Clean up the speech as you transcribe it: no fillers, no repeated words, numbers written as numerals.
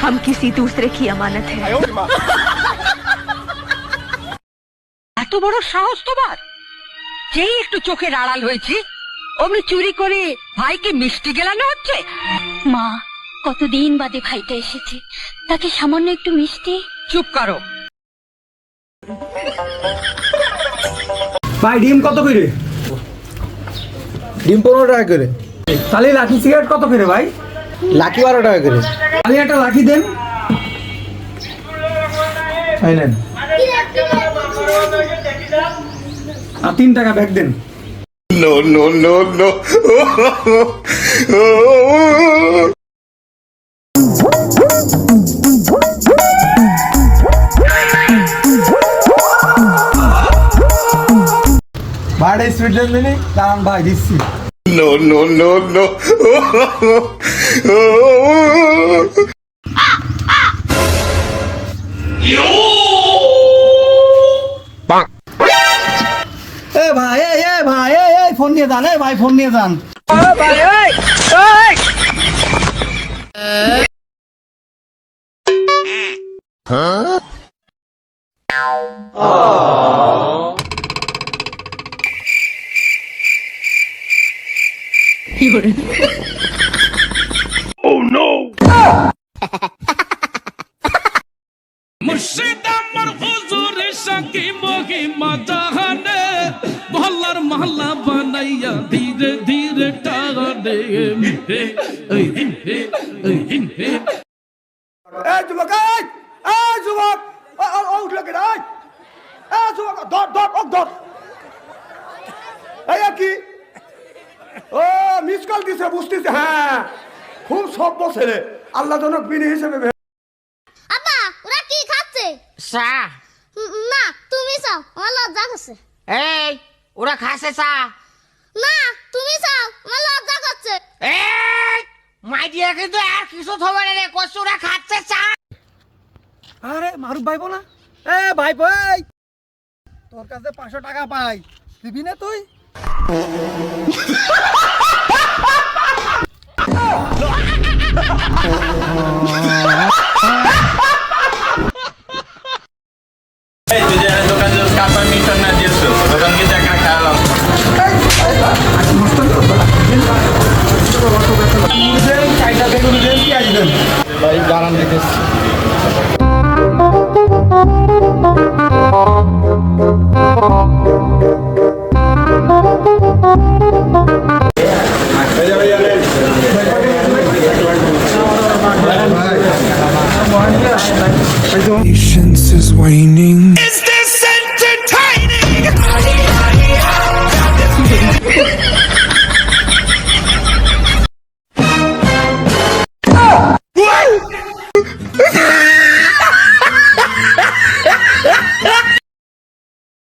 हम किसी दूसरे की अमानत है। এত বড় সাহস তোমার? যেই একটু চোখের আড়াল হয়েছে অমনি চুরি করে ভাইকে মিষ্টি গেলানো হচ্ছে। মা, কতদিন বাদে ভাইটা এসেছে, তাকে সামান্য একটু মিষ্টি। চুপ করো। ভাই ডিম কত করে? ডিম 15 টাকা করে। তাহলে লাকি সিগারেট কত করে ভাই? লাকি 12 টাকা করে। তাহলে একটা লাকি দেন। এই নেন। আর 3 টাকা ব্যাগ দেন। No, no, no, no. ভাড়া স্পিড দেন দিনি, দাঁড়ান ভাই দিচ্ছি। No, no, no, no. এ ভাই ভাই ফোন নিয়ে যান, ভাই ফোন নিয়ে যান। মুর্শিদ আমার হুজুরের সাকি মহিমা জাহানে মহল্লার মহল্লা বানাইয়া ধীরে ধীরে টানে হে এই হে এই হে। এই যুবক, এই যুবক, উঠ লাগে রে। এই যুবক, ধর। এই কি? ও মিস কল দিছে, বুঝতেছে। হ্যাঁ, খুব সভ্য ছেলে, আল্লাহজনক বিনি হিসেবে। আব্বা, ওরা কি খাচ্ছে? চা। না, তুমি চাও, আমার লজ্জা করছে। এই ওরা খাসে চা। না, তুমি চাও, আমার লজ্জা করছে। এই মাই দিয়ে কিন্তু আর কিছু থবে রে, কচুরা খাচ্ছে চা। আরে মারুফ ভাইবো না? এ ভাই ভাই, তোর কাছে 500 টাকা পাই, দিবি না তুই? ভাই গারান দেখেছি। Patience is waning.